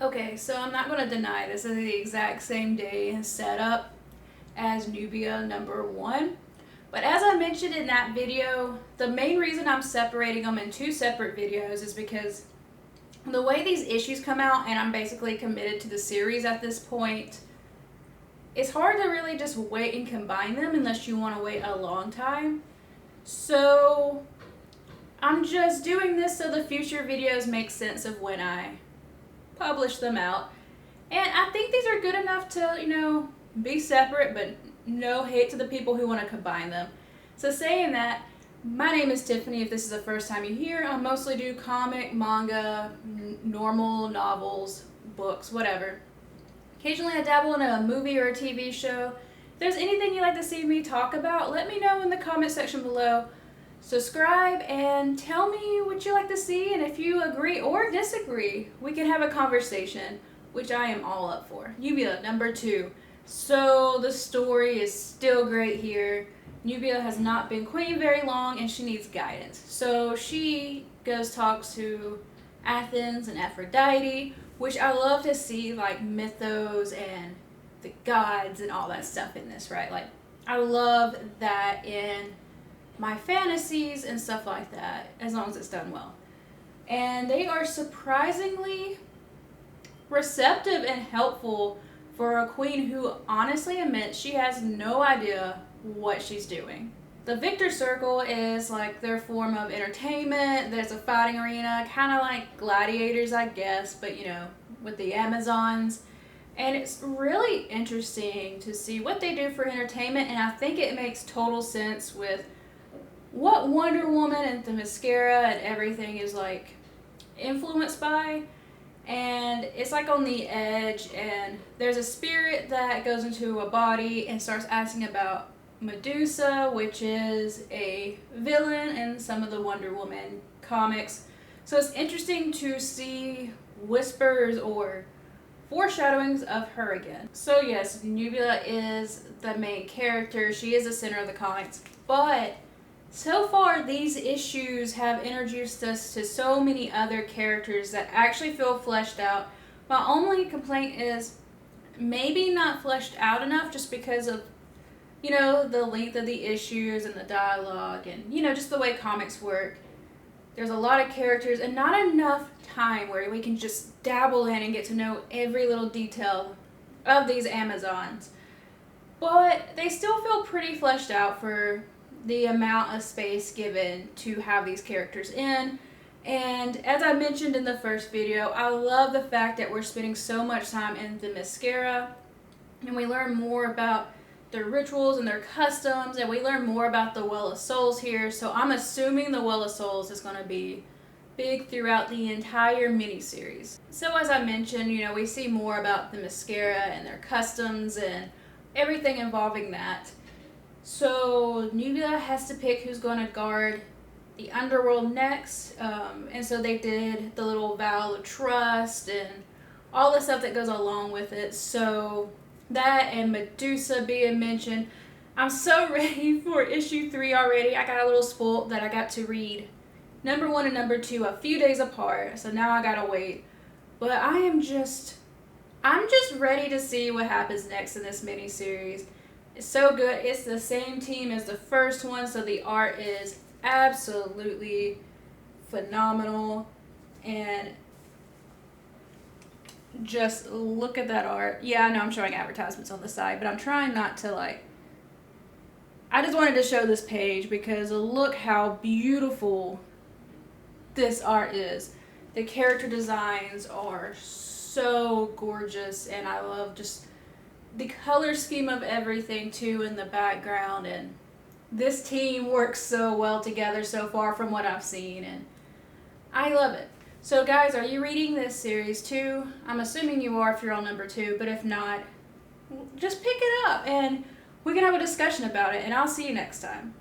Okay, so I'm not going to deny this is the exact same day setup as Nubia #1. But as I mentioned in that video, the main reason I'm separating them in two separate videos is because the way these issues come out, and I'm basically committed to the series at this point, it's hard to really just wait and combine them unless you want to wait a long time. So I'm just doing this so the future videos make sense of when I publish them out. And I think these are good enough to, be separate, but no hate to the people who want to combine them. So saying that, my name is Tiffany. If this is the first time you hear, I mostly do comic, manga, normal novels, books, whatever. Occasionally I dabble in a movie or a TV show. If there's anything you'd like to see me talk about, let me know in the comment section below. Subscribe and tell me what you like to see, and if you agree or disagree, we can have a conversation, which I am all up for. Nubia #2. So the story is still great here. Nubia has not been queen very long and she needs guidance. So she talks to Athens and Aphrodite, which I love to see, like mythos and the gods and all that stuff in this, right? Like, I love that in my fantasies and stuff like that, as long as it's done well. And they are surprisingly receptive and helpful for a queen who honestly admits she has no idea what she's doing. The Victor Circle is like their form of entertainment. There's a fighting arena, kind of like gladiators, I guess, but with the Amazons. And it's really interesting to see what they do for entertainment, and I think it makes total sense with what Wonder Woman and the mascara and everything is like influenced by. And it's like on the edge, and there's a spirit that goes into a body and starts asking about Medusa, which is a villain in some of the Wonder Woman comics. So it's interesting to see whispers or foreshadowings of her again. So yes, Nubia is the main character. She is the center of the comics, but so far these issues have introduced us to so many other characters that actually feel fleshed out. My only complaint is maybe not fleshed out enough, just because of the length of the issues and the dialogue and just the way comics work. There's a lot of characters and not enough time where we can just dabble in and get to know every little detail of these Amazons. But they still feel pretty fleshed out for the amount of space given to have these characters in. And as I mentioned in the first video, I love the fact that we're spending so much time in the mascara, and we learn more about their rituals and their customs, and we learn more about the Well of Souls here. So I'm assuming the Well of Souls is going to be big throughout the entire miniseries. So as I mentioned, we see more about the mascara and their customs and everything involving that. So Nubia has to pick who's going to guard the underworld next, and so they did the little vow of trust and all the stuff that goes along with it. So that and Medusa being mentioned, I'm so ready for issue 3 already. I got a little spoiled that I got to read #1 and #2 a few days apart, so now I gotta wait. But I'm just ready to see what happens next in this miniseries. It's so good. It's the same team as the first one, so the art is absolutely phenomenal. And just look at that art. Yeah, I know I'm showing advertisements on the side, but I'm trying not to I just wanted to show this page because look how beautiful this art is. The character designs are so gorgeous, and I love just the color scheme of everything too in the background, and this team works so well together so far from what I've seen, and I love it. So guys, are you reading this series too? I'm assuming you are if you're on #2, but if not, just pick it up and we can have a discussion about it, and I'll see you next time.